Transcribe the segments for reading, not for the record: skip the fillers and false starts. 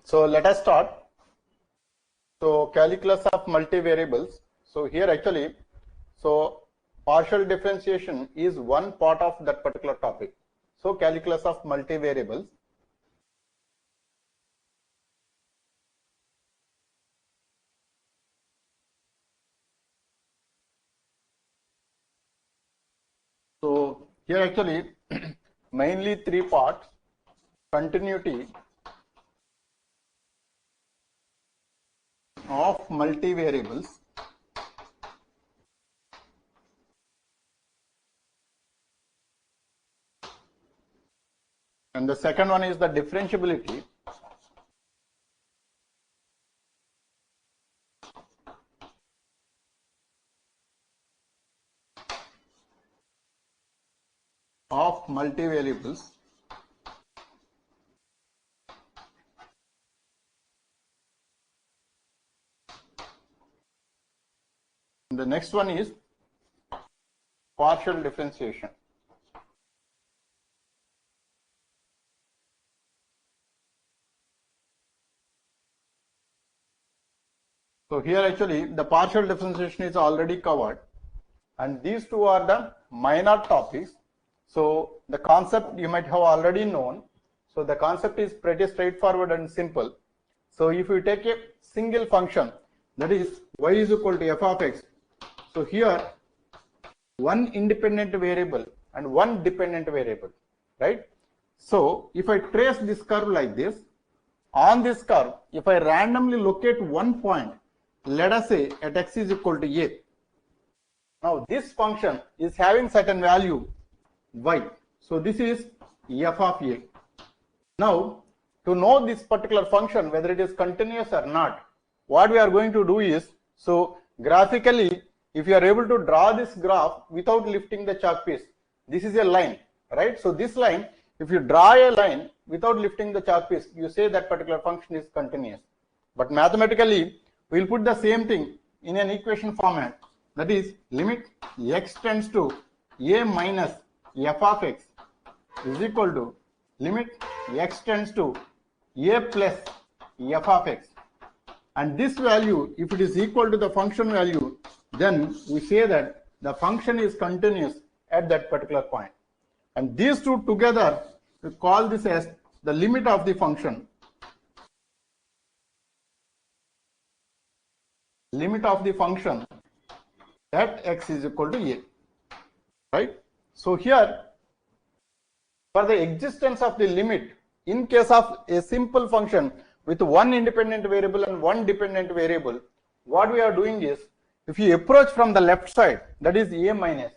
So let us start. So calculus of multivariables. So here actually, so partial differentiation is one part of that particular topic. So calculus of multivariables. So here actually mainly three parts: continuity of multivariables, and the second one is the differentiability, of multivariables, and the next one is partial differentiation. So here actually the partial differentiation is already covered, and these two are the minor topics. So the concept you might have already known. So the concept is pretty straightforward and simple. So if you take a single function, that is y is equal to f of x. So here one independent variable and one dependent variable, right? So if I trace this curve like this, on this curve, if I randomly locate one point, let us say at x is equal to a. Now this function is having certain value y. So this is f of a. Now to know this particular function, whether it is continuous or not, what we are going to do is, so graphically, if you are able to draw this graph without lifting the chalk piece, this is a line, right? So this line, if you draw a line without lifting the chalk piece, you say that particular function is continuous. But mathematically, we will put the same thing in an equation format, that is limit x tends to a minus f of x is equal to limit x tends to a plus f of x. And this value, if it is equal to the function value, then we say that the function is continuous at that particular point. And these two together, we call this as the limit of the function. Limit of the function at x is equal to a, right? So here, for the existence of the limit, in case of a simple function with one independent variable and one dependent variable, what we are doing is, if you approach from the left side, that is a minus,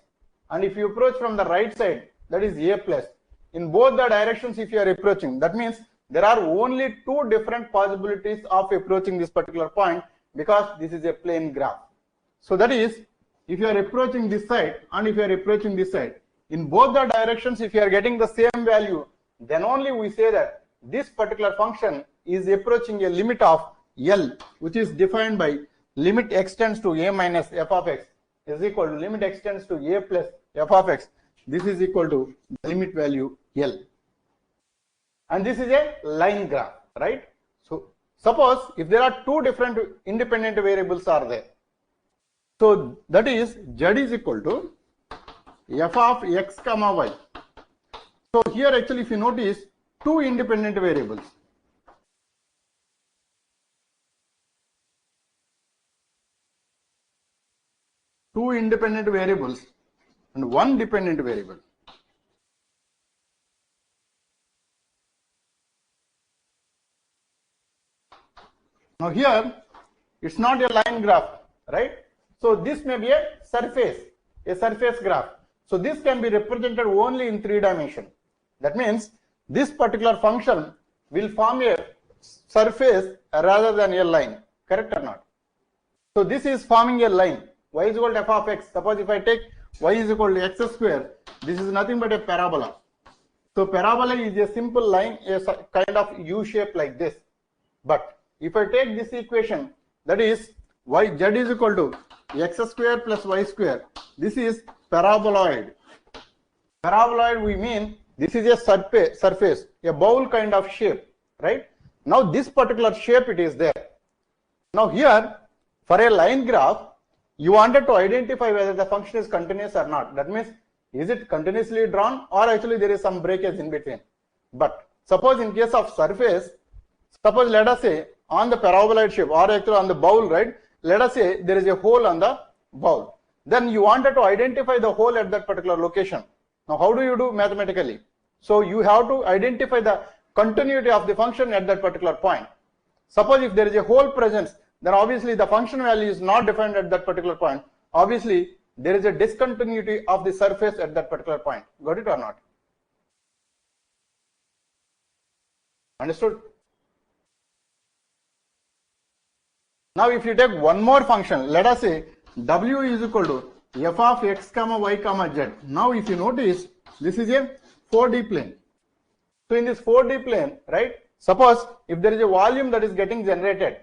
and if you approach from the right side, that is a plus. In both the directions, if you are approaching, that means there are only two different possibilities of approaching this particular point, because this is a plane graph. So that is, if you are approaching this side and if you are approaching this side, in both the directions, if you are getting the same value, then only we say that this particular function is approaching a limit of L, which is defined by limit x tends to a minus f of x is equal to limit x tends to a plus f of x. This is equal to the limit value L. And this is a line graph, right? So suppose if there are two different independent variables are there. So that is z is equal to f of x comma y. So here actually if you notice two independent variables. Two independent variables and one dependent variable. Now here it's not a line graph, right? So this may be a surface graph. So this can be represented only in 3 dimensions. That means this particular function will form a surface rather than a line, correct or not? So this is forming a line, y is equal to f of x. Suppose if I take y is equal to x square, this is nothing but a parabola. So parabola is a simple line, a kind of U shape like this. But if I take this equation, that is z is equal to x square plus y square, this is paraboloid. Paraboloid we mean this is a surface, a bowl kind of shape, right? Now this particular shape it is there. Now here, for a line graph, you wanted to identify whether the function is continuous or not. That means, is it continuously drawn or actually there is some breakage in between. But suppose in case of surface, suppose let us say on the paraboloid shape or actually on the bowl, right? Let us say there is a hole on the bowl. Then you wanted to identify the hole at that particular location. Now how do you do mathematically? So you have to identify the continuity of the function at that particular point. Suppose if there is a hole present, then obviously the function value is not defined at that particular point. Obviously there is a discontinuity of the surface at that particular point. Got it or not? Understood? Now if you take one more function, let us say w is equal to f of x comma y comma z. Now if you notice, this is a 4D plane. So in this 4D plane, right, suppose if there is a volume that is getting generated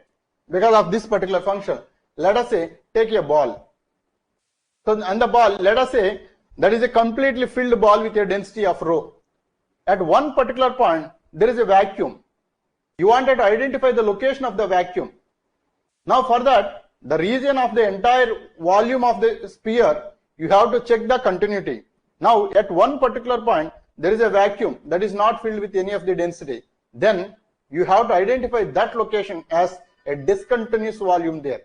because of this particular function, let us say take a ball. So and the ball, let us say that is a completely filled ball with a density of rho. At one particular point, there is a vacuum. You wanted to identify the location of the vacuum. Now for that, the region of the entire volume of the sphere, you have to check the continuity. Now at one particular point, there is a vacuum that is not filled with any of the density. Then you have to identify that location as a discontinuous volume there.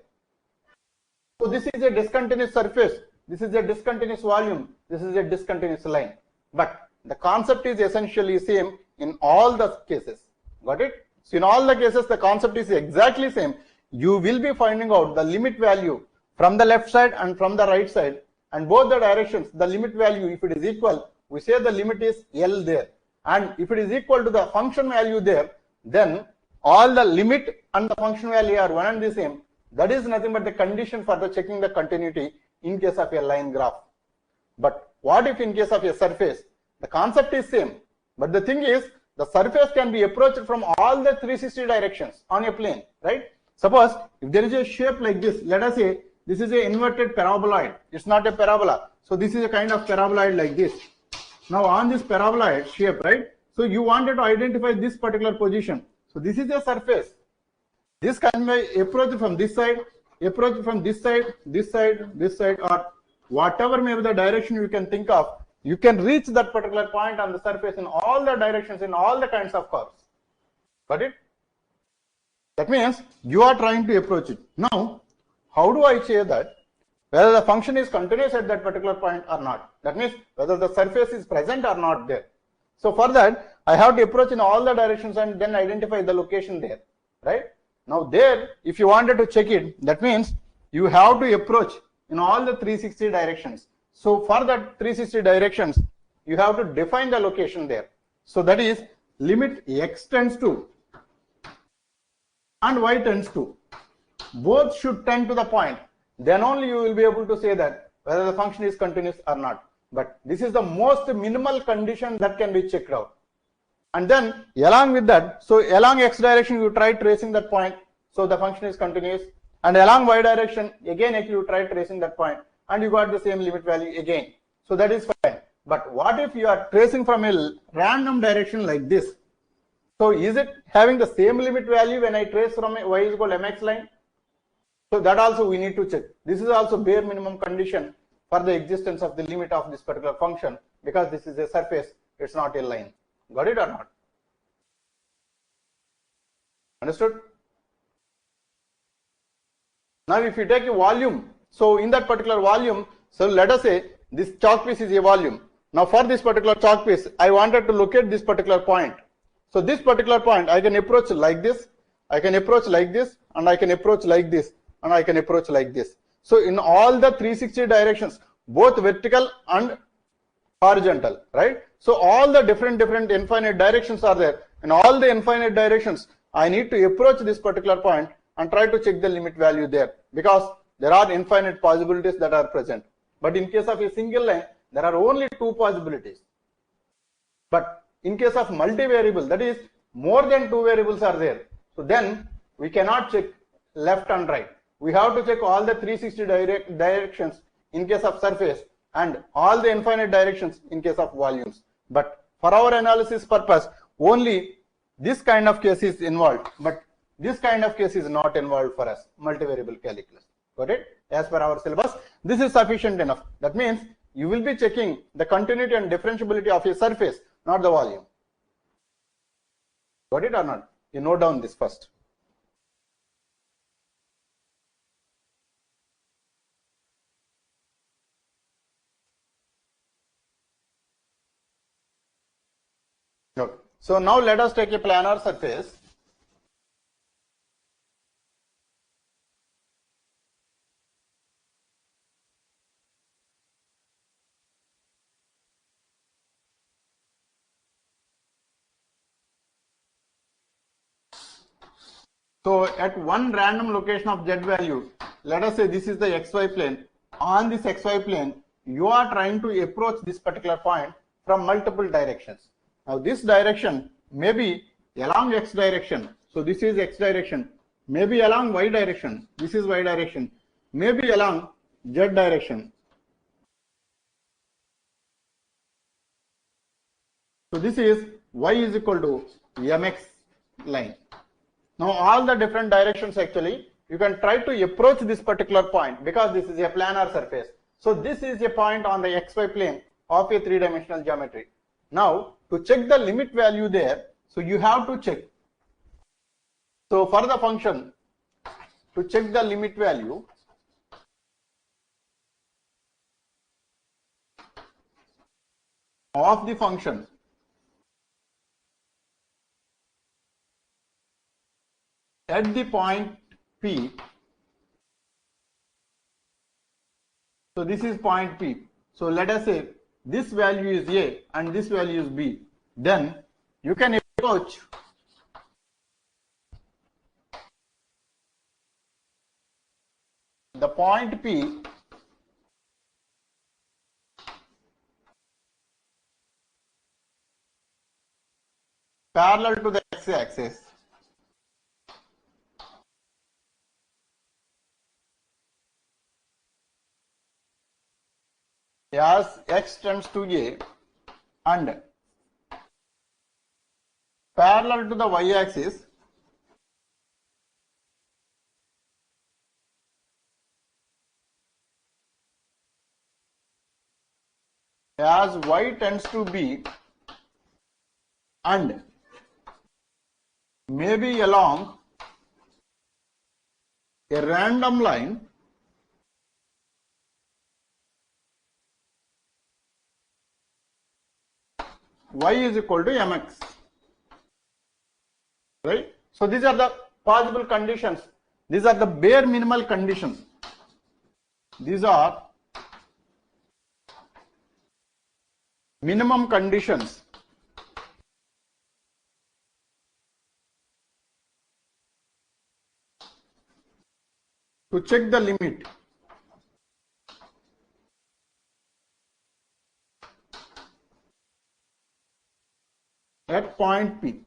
So this is a discontinuous surface, this is a discontinuous volume, this is a discontinuous line. But the concept is essentially same in all the cases. Got it? So in all the cases, the concept is exactly same. You will be finding out the limit value from the left side and from the right side, and both the directions, the limit value, if it is equal, we say the limit is L there. And if it is equal to the function value there, then all the limit and the function value are one and the same. That is nothing but the condition for the checking the continuity in case of a line graph. But what if in case of a surface? The concept is same, but the thing is the surface can be approached from all the 360 directions on a plane, right? Suppose if there is a shape like this, let us say this is an inverted paraboloid. It's not a parabola. So this is a kind of paraboloid like this. Now on this paraboloid shape, right? So you wanted to identify this particular position. So this is a surface. This can be approached from this side, approached from this side, this side, this side, or whatever may be the direction you can think of. You can reach that particular point on the surface in all the directions, in all the kinds of curves. Got it? That means you are trying to approach it. Now, how do I say that whether the function is continuous at that particular point or not? That means whether the surface is present or not there. So for that, I have to approach in all the directions and then identify the location there, right? Now there, if you wanted to check it, that means you have to approach in all the 360 directions. So for that 360 directions, you have to define the location there. So that is limit x tends to and y tends to. Both should tend to the point. Then only you will be able to say that whether the function is continuous or not. But this is the most minimal condition that can be checked out. And then along with that, so along x direction you try tracing that point, so the function is continuous. And along y direction, again if you try tracing that point, and you got the same limit value again. So that is fine. But what if you are tracing from a random direction like this? So is it having the same limit value when I trace from a y is equal to mx line? So that also we need to check. This is also bare minimum condition for the existence of the limit of this particular function, because this is a surface, it's not a line. Got it or not? Understood? Now if you take a volume, so in that particular volume, so let us say this chalk piece is a volume. Now for this particular chalk piece, I wanted to locate this particular point. So this particular point, I can approach like this, I can approach like this, and I can approach like this, and I can approach like this. So in all the 360 directions, both vertical and horizontal, right? So all the different infinite directions are there. In all the infinite directions, I need to approach this particular point and try to check the limit value there, because there are infinite possibilities that are present. But in case of a single line, there are only two possibilities. But in case of multivariable, that is more than two variables are there. So then we cannot check left and right. We have to check all the 360 directions in case of surface and all the infinite directions in case of volumes. But for our analysis purpose, only this kind of case is involved, but this kind of case is not involved for us, multivariable calculus. Got it? As per our syllabus, this is sufficient enough. That means you will be checking the continuity and differentiability of a surface, not the volume. Got it or not? You note down this first. Okay. So now let us take a planar surface. So at one random location of z value, let us say this is the xy plane. On this xy plane, you are trying to approach this particular point from multiple directions. Now this direction may be along x direction. So this is x direction. Maybe along y direction. This is y direction. Maybe along z direction. So this is y is equal to mx line. Now all the different directions, actually you can try to approach this particular point because this is a planar surface. So this is a point on the xy plane of a three-dimensional geometry. Now to check the limit value there, so you have to check. So for the function, to check the limit value, of the function at the point P, so this is point P. So let us say this value is A and this value is B. Then you can approach the point P parallel to the x-axis as x tends to A and parallel to the y-axis as y tends to B and maybe along a random line y is equal to mx, right? So these are the possible conditions. These are the bare minimal conditions. These are minimum conditions to check the limit at point P.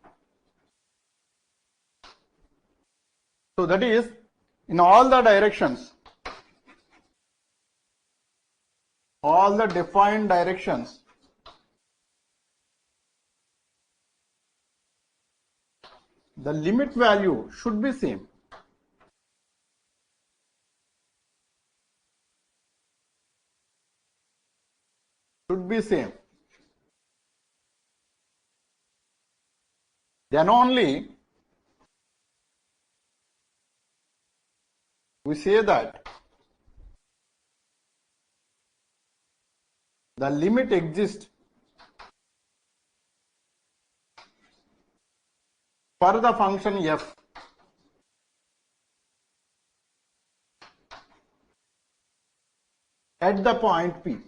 So that is in all the directions, all the defined directions, the limit value should be same. Should be same. Then only we say that the limit exists for the function f at the point P.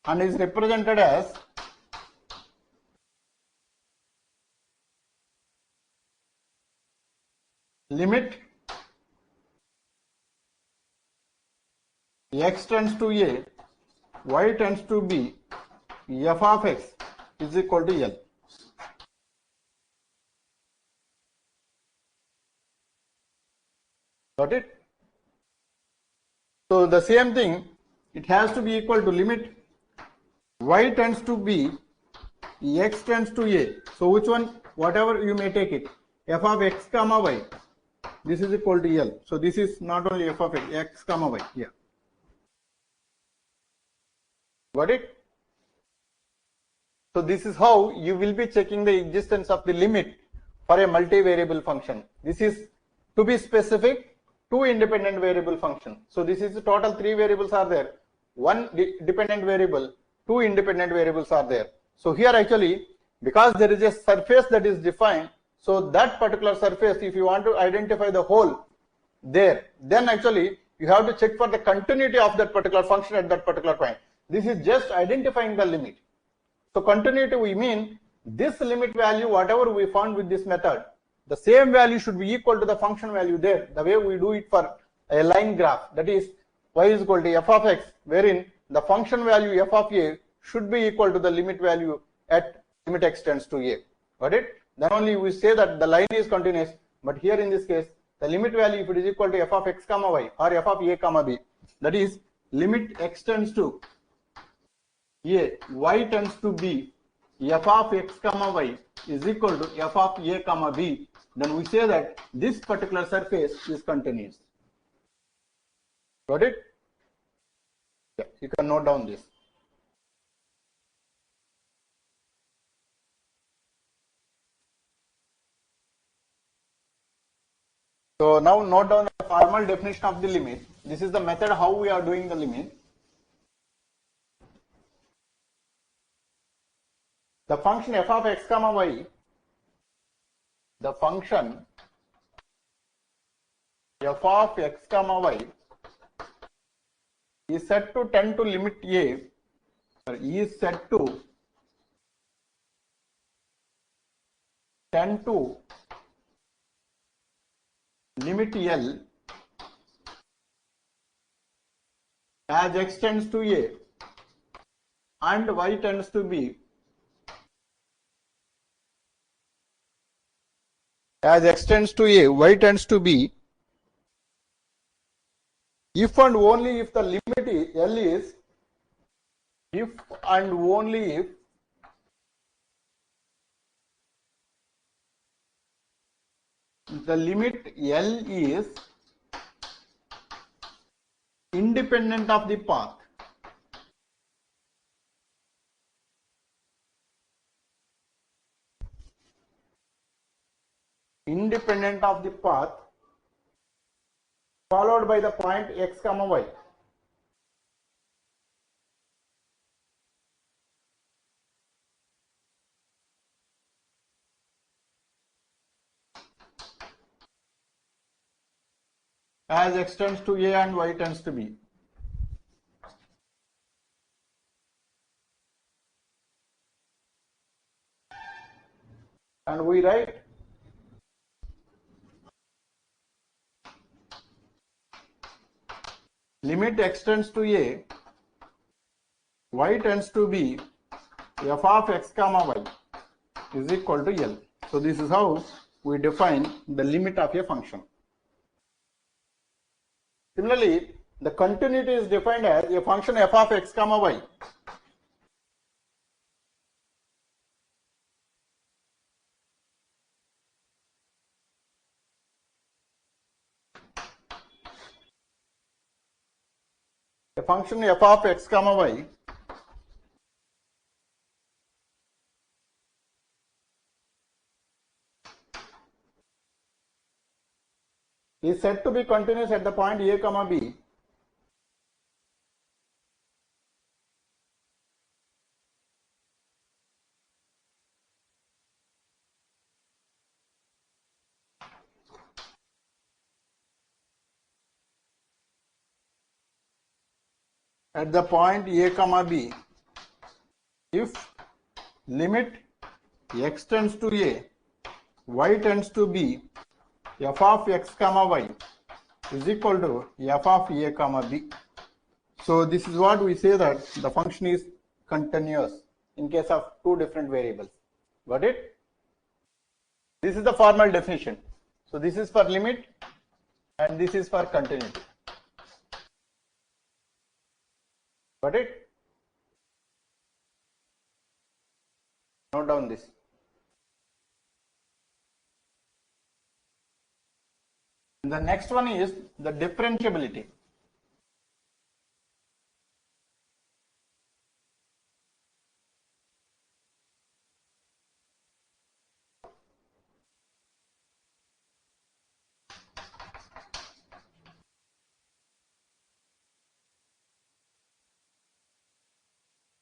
And is represented as limit x tends to A, y tends to B, f of x is equal to L. Got it? So the same thing, it has to be equal to limit y tends to b, x tends to a. So which one, whatever you may take it, f of x comma y, this is equal to L. So this is not only f of x comma y. Yeah. Got it? So this is how you will be checking the existence of the limit for a multivariable function. This is, to be specific, two independent variable function. So this is the total three variables are there. One dependent variable, two independent variables are there. So here actually, because there is a surface that is defined, so that particular surface, if you want to identify the hole there, then actually you have to check for the continuity of that particular function at that particular point. This is just identifying the limit. So continuity, we mean this limit value, whatever we found with this method, the same value should be equal to the function value there, the way we do it for a line graph, that is y is equal to f of x, wherein the function value f of a should be equal to the limit value at limit x tends to a. Got it? Then only we say that the line is continuous, but here in this case, the limit value, if it is equal to f of x comma y or f of a comma b, that is limit x tends to a, y tends to b, f of x comma y is equal to f of a comma b, then we say that this particular surface is continuous. Got it? Yeah, you can note down this. So now note down the formal definition of the limit. This is the method how we are doing the limit. The function f of x comma y, the function f of x comma y is set to tend to limit a, or is set to tend to limit L as x tends to a and y tends to b, as x tends to a, y tends to b, if and only if the limit L is, if and only if the limit L is independent of the path. Independent of the path followed by the point x comma y. As x tends to a and y tends to b. And we write limit x tends to a, y tends to b, f of x comma y is equal to L. So this is how we define the limit of a function. Similarly, the continuity is defined as a function f of x comma y. A function f of x comma y is said to be continuous at the point a comma b at the point a comma b if limit x tends to a, y tends to b, f of x comma y is equal to f of a comma b. So this is what we say that the function is continuous in case of two different variables. Got it? This is the formal definition. So this is for limit and this is for continuity. Got it? Note down this. The next one is the differentiability.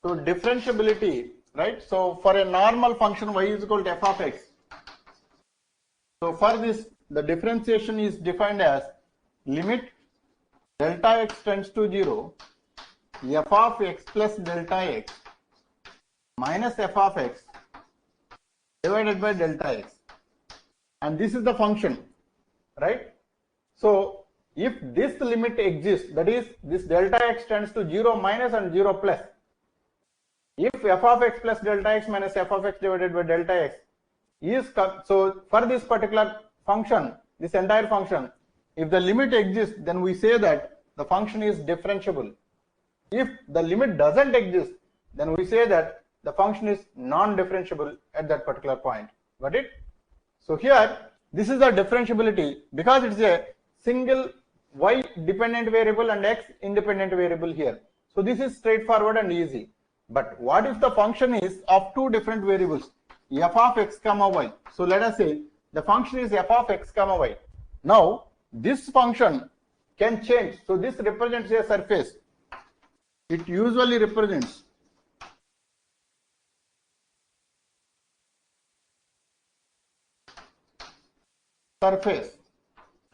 So differentiability, right? So for a normal function y is equal to f of x. So for this, the differentiation is defined as limit delta x tends to 0, f of x plus delta x minus f of x divided by delta x. And this is the function, right? So if this limit exists, that is this delta x tends to 0 minus and 0 plus, if f of x plus delta x minus f of x divided by delta x is, so for this particular function, this entire function, if the limit exists, then we say that the function is differentiable. If the limit doesn't exist, then we say that the function is non-differentiable at that particular point. Got it? So here, this is the differentiability because it's a single y dependent variable and x independent variable here. So this is straightforward and easy. But what if the function is of two different variables, f of x comma y? So let us say the function is f of x comma y. Now this function can change. So this represents a surface. It usually represents surface.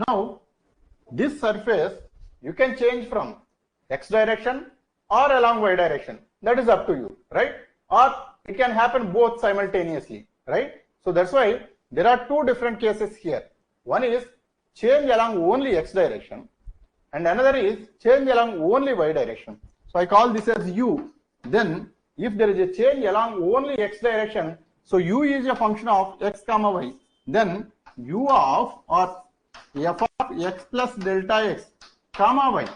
Now this surface you can change from x direction or along y direction. That is up to you, right? Or it can happen both simultaneously, right? So that's why there are two different cases here. One is change along only x direction and another is change along only y direction. So I call this as u. Then if there is a change along only x direction, so u is a function of x comma y, then u of or f of x plus delta x comma y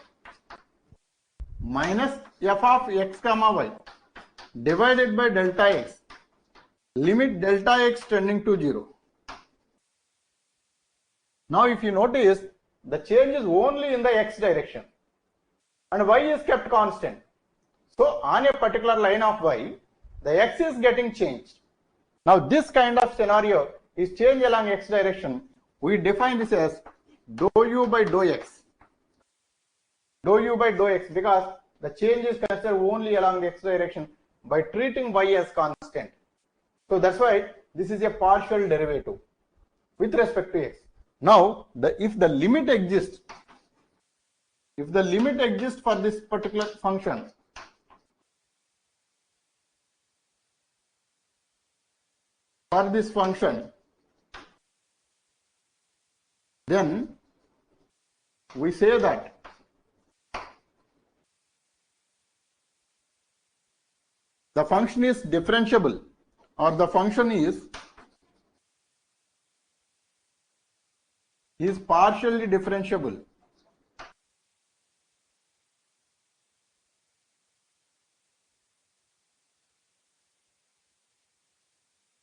minus f of x comma y divided by delta x, limit delta x tending to 0. Now if you notice, the change is only in the x direction and y is kept constant. So on a particular line of y, the x is getting changed. Now this kind of scenario is change along x direction. We define this as dou u by dou x. Dou u by dou x because the change is considered only along the x direction by treating y as constant. So that's why this is a partial derivative with respect to x. Now if the limit exists for this particular function, then we say that the function is differentiable or the function is partially differentiable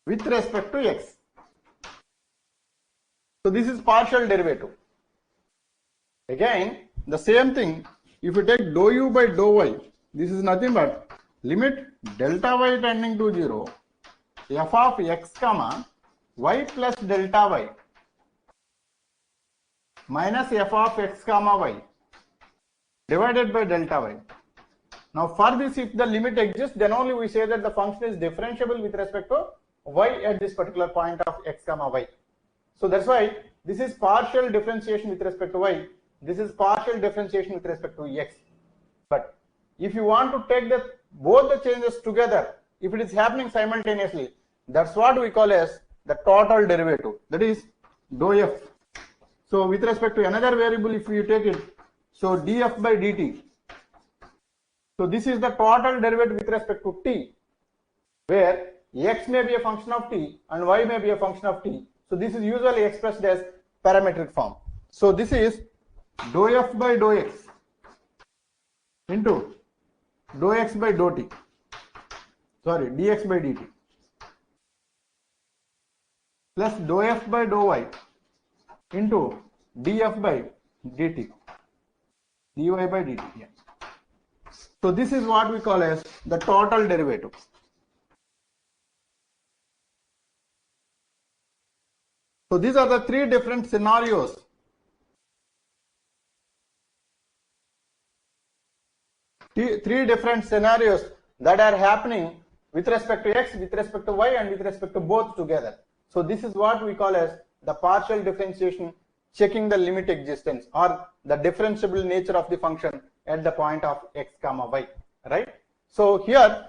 with respect to x. So this is partial derivative. Again, the same thing, if you take dou u by dou y, this is nothing but limit delta y tending to 0, f of x comma y plus delta y minus f of x comma y divided by delta y. Now for this, if the limit exists, then only we say that the function is differentiable with respect to y at this particular point of x comma y. So that's why this is partial differentiation with respect to y, this is partial differentiation with respect to x. But if you want to take both the changes together, if it is happening simultaneously, that's what we call as the total derivative, that is dou f. So with respect to another variable, if you take it, so df by dt. So this is the total derivative with respect to t, where x may be a function of t and y may be a function of t. So this is usually expressed as parametric form. So this is dou f by dou x into dou x by dou t, sorry, dx by dt. plus dou f by dou y into df by dt, dy by dt. Yeah. So this is what we call as the total derivative. So these are the three different scenarios. Three different scenarios that are happening with respect to x, with respect to y, and with respect to both together. So this is what we call as the partial differentiation checking the limit existence or the differentiable nature of the function at the point of x comma y, right? So here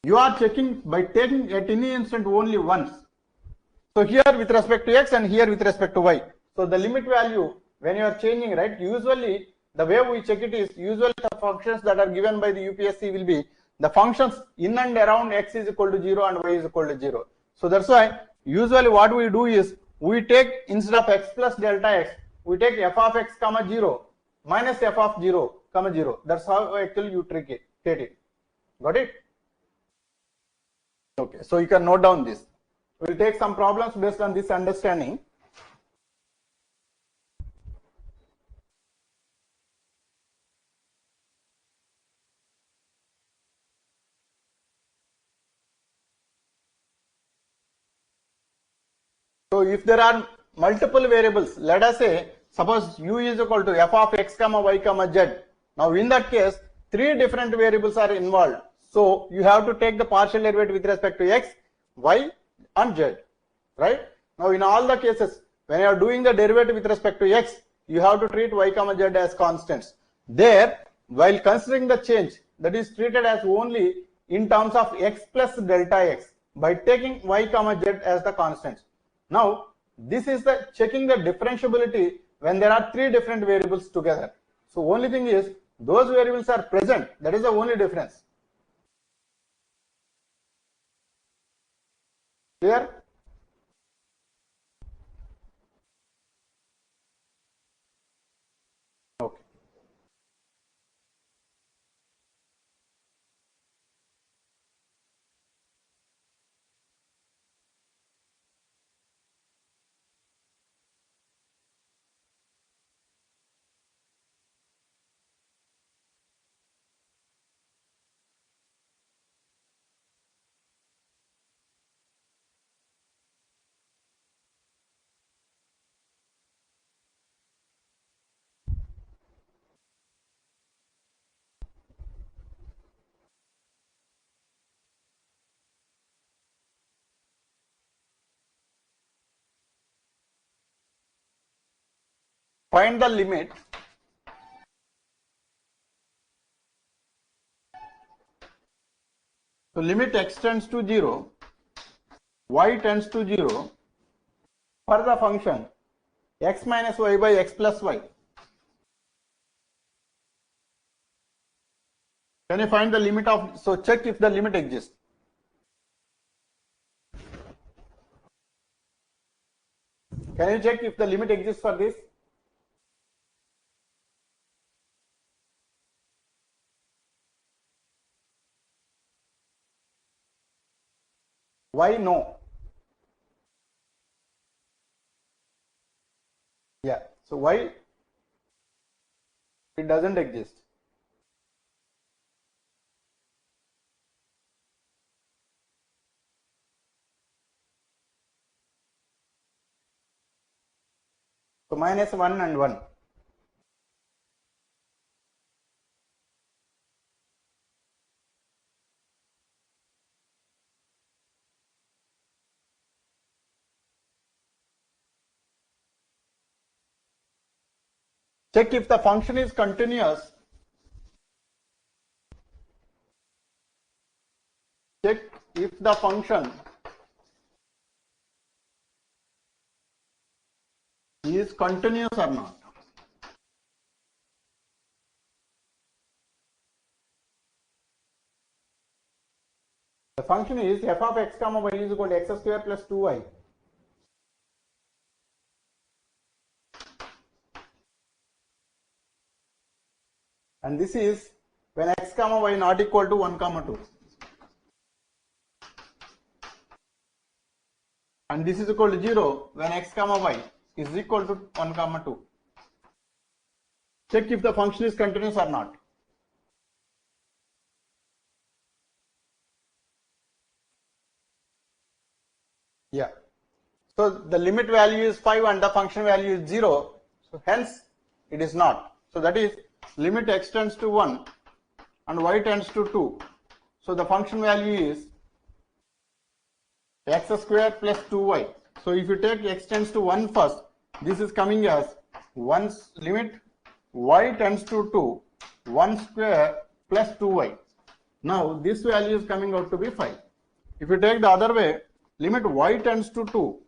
you are checking by taking at any instant only once. So here with respect to x and here with respect to y. So the limit value when you are changing, right, usually the way we check it is usually the functions that are given by the UPSC will be the functions in and around x is equal to 0 and y is equal to 0. So that's why usually what we do is we take instead of x plus delta x, we take f of x comma 0 minus f of 0 comma 0. That's how actually you treat it. Got it? Okay, so you can note down this. We'll take some problems based on this understanding. So if there are multiple variables, let us say suppose u is equal to f of x comma y comma z. Now in that case, three different variables are involved. So you have to take the partial derivative with respect to x, y and z, right? Now in all the cases, when you are doing the derivative with respect to x, you have to treat y comma z as constants. There, while considering the change, that is treated as only in terms of x plus delta x by taking y comma z as the constants. Now, this is the checking the differentiability when there are three different variables together. So only thing is those variables are present. That is the only difference. Clear? Okay. Find the limit so limit x tends to 0, y tends to 0 for the function x minus y by x plus y. Can you find the limit of, so check if the limit exists. Can you check if the limit exists for this? Why no? Yeah, so why it doesn't exist? So minus 1 and 1. Check if the function is continuous. Check if the function is continuous or not. The function is f of x comma y is equal to x square plus 2y. And this is when x comma y not equal to 1 comma 2. and this is equal to 0 when x comma y is equal to 1 comma 2. Check if the function is continuous or not. Yeah. So the limit value is 5 and the function value is 0. So hence it is not. So that is limit x tends to 1 and y tends to 2. So the function value is x square plus 2y. So if you take x tends to 1 first, this is coming as 1 limit y tends to 2, 1 square plus 2y. Now this value is coming out to be 5. If you take the other way, limit y tends to 2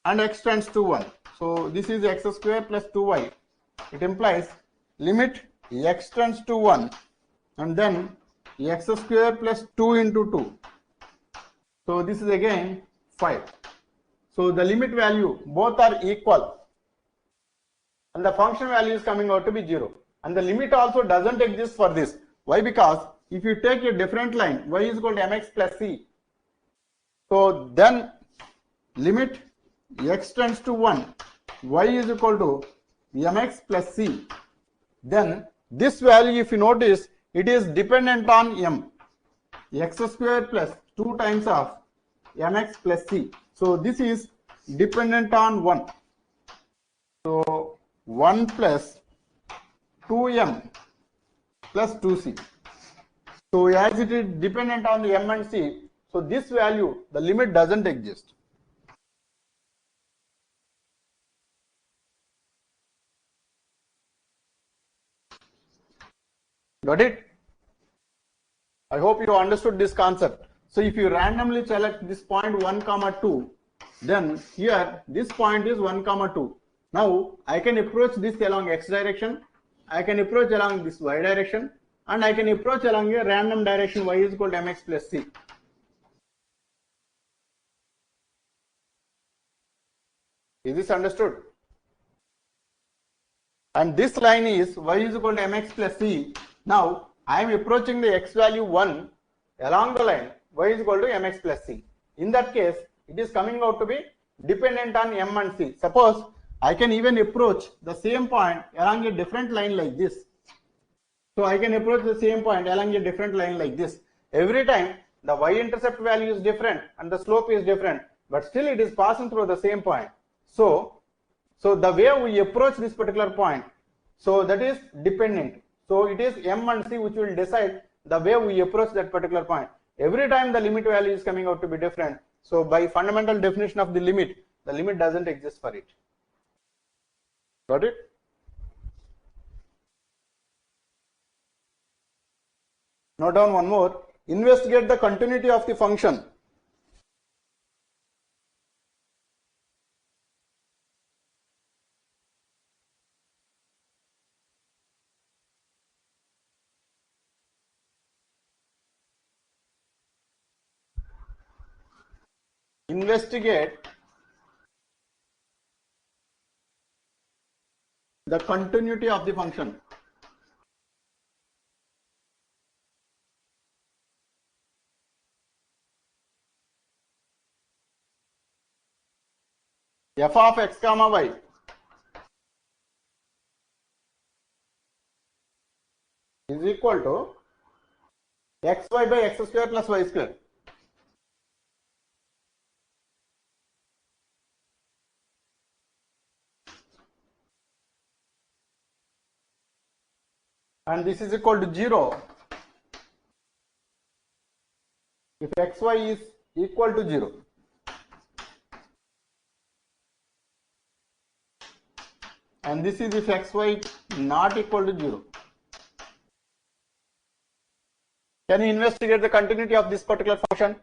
and x tends to 1. So this is x square plus 2y. It implies limit x tends to 1 and then x square plus 2 into 2. So this is again 5. So the limit value both are equal and the function value is coming out to be 0. And the limit also doesn't exist for this. Why? Because if you take a different line, y is equal to mx plus c. So then limit x tends to 1, y is equal to mx plus c. Then this value, if you notice, it is dependent on m. X square plus 2 times of mx plus c. So this is dependent on 1. So 1 plus 2m plus 2c. So as it is dependent on the m and c, so this value, the limit doesn't exist. Got it? I hope you understood this concept. So if you randomly select this point 1 comma 2, then here this point is 1 comma 2. Now I can approach this along x direction, I can approach along this y direction, and I can approach along a random direction y is equal to mx plus c. Is this understood? And this line is y is equal to mx plus c. Now I am approaching the x value 1 along the line y is equal to mx plus c. In that case, it is coming out to be dependent on m and c. Suppose I can even approach the same point along a different line like this. So I can approach the same point along a different line like this. Every time the y-intercept value is different and the slope is different, but still it is passing through the same point. So the way we approach this particular point, so that is dependent. So it is m and c which will decide the way we approach that particular point. Every time the limit value is coming out to be different. So by fundamental definition of the limit doesn't exist for it. Got it? Note down one more. Investigate the continuity of the function. Investigate the continuity of the function. F of x comma y is equal to xy by x square plus y square. And this is equal to 0 if xy is equal to 0. And this is if xy not equal to 0. Can you investigate the continuity of this particular function?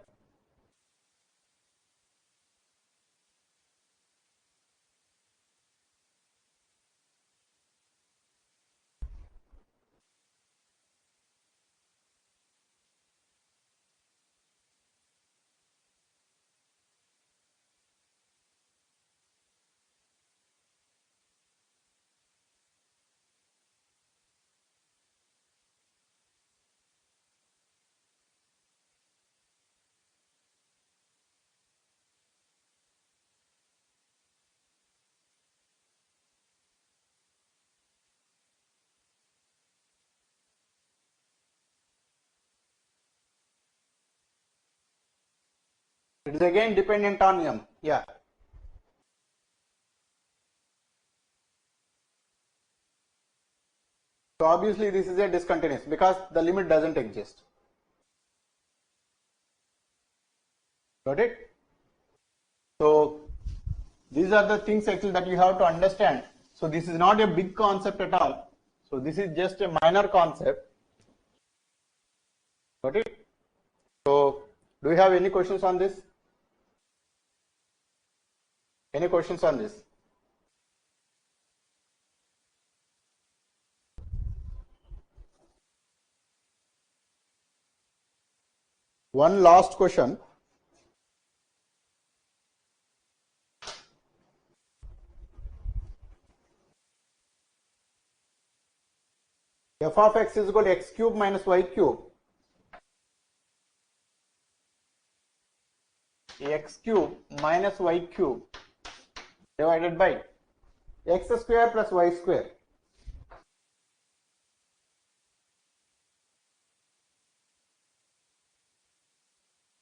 It is again dependent on m. Yeah. So obviously this is a discontinuous because the limit doesn't exist. Got it? So these are the things actually that you have to understand. So this is not a big concept at all. So this is just a minor concept. Got it? So do you have any questions on this? Any questions on this? One last question. F of x is equal to x cube minus y cube. X cube minus y cube divided by x square plus y square.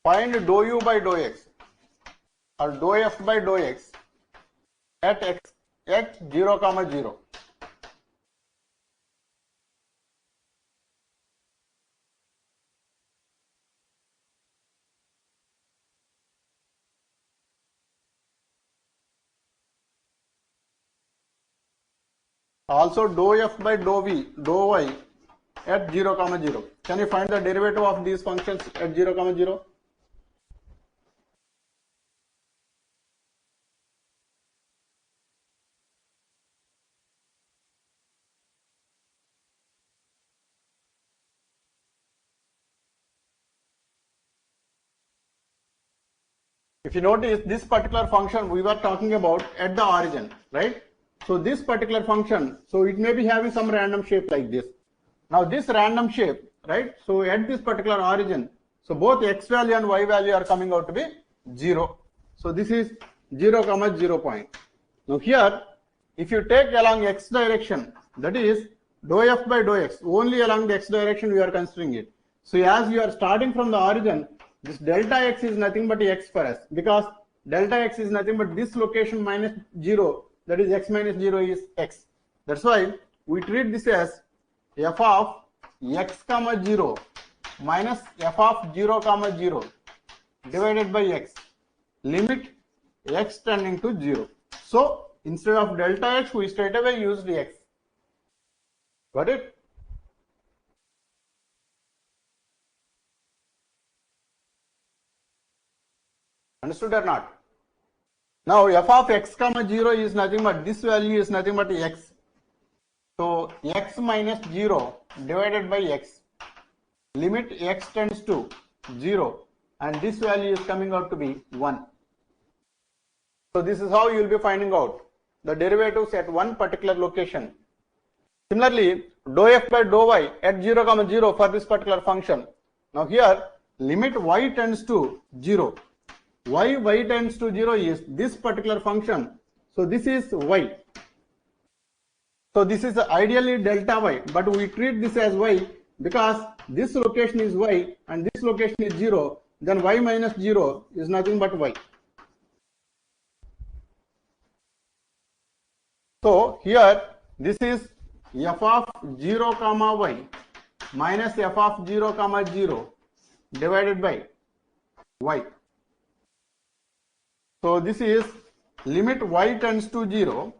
Find dou u by dou x or dou f by dou x at x 0, 0. Also dou f by dou v, dou y at 0, 0. Can you find the derivative of these functions at 0, 0? If you notice, this particular function we were talking about at the origin, right? So this particular function, so it may be having some random shape like this. Now this random shape, right? So at this particular origin, so both x value and y value are coming out to be 0. So this is 0, 0 point. Now here, if you take along x direction, that is dou f by dou x, only along the x direction we are considering it. So as you are starting from the origin, this delta x is nothing but x for us, because delta x is nothing but this location minus 0, that is x minus 0 is x. That's why we treat this as f of x comma 0 minus f of 0 comma 0 divided by x, limit x tending to 0. So instead of delta x, we straight away used x. Got it? Understood or not? Now f of x comma 0 is nothing but this value is nothing but x. So x minus 0 divided by x, limit x tends to 0, and this value is coming out to be 1. So this is how you will be finding out the derivatives at one particular location. Similarly, dou f by dou y at 0, 0 for this particular function. Now here, limit y tends to 0. Y tends to 0 is this particular function. So this is y. So this is ideally delta y, but we treat this as y because this location is y and this location is 0. Then y minus 0 is nothing but y. So here this is f of 0 comma y minus f of 0 comma 0 divided by y. So this is limit y tends to 0,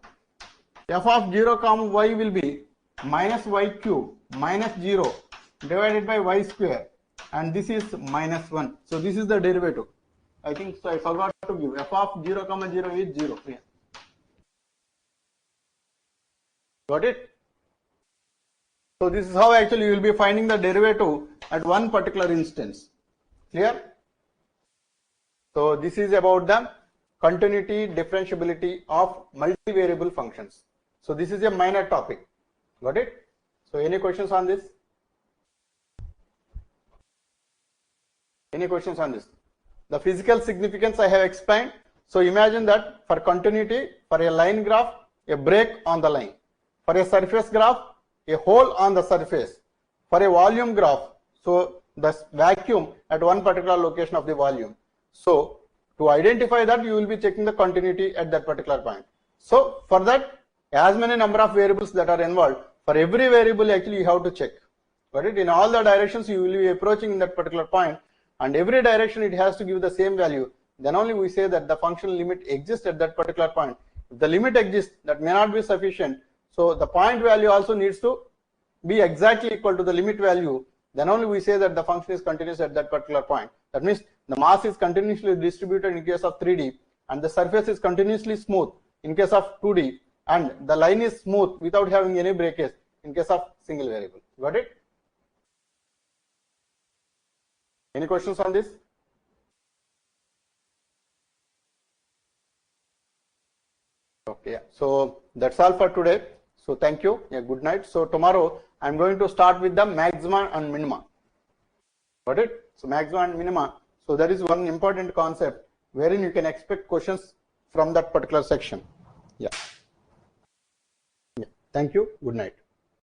f of 0 comma y will be minus y cube minus 0 divided by y square, and this is minus 1. So this is the derivative. I think so I forgot to give f of 0 comma 0 is 0. Yeah. Got it? So this is how actually you will be finding the derivative at one particular instance. Clear? So this is about the continuity differentiability of multivariable functions. So this is a minor topic. Got it? So any questions on this? Any questions on this? The physical significance I have explained. So imagine that for continuity, for a line graph, a break on the line. For a surface graph, a hole on the surface. For a volume graph, so the vacuum at one particular location of the volume. So To identify that, you will be checking the continuity at that particular point. So for that, as many number of variables that are involved, for every variable actually you have to check. Got it? In all the directions you will be approaching in that particular point, and every direction it has to give the same value. Then only we say that the functional limit exists at that particular point. If the limit exists, that may not be sufficient. So the point value also needs to be exactly equal to the limit value. Then only we say that the function is continuous at that particular point. That means the mass is continuously distributed in case of 3D, and the surface is continuously smooth in case of 2D, and the line is smooth without having any breakage in case of single variable. Got it? Any questions on this? Okay, so that's all for today. So thank you. Yeah, good night. So tomorrow I'm going to start with the maxima and minima. Got it? So maxima and minima. So that is one important concept wherein you can expect questions from that particular section. Yeah. Thank you. Good night.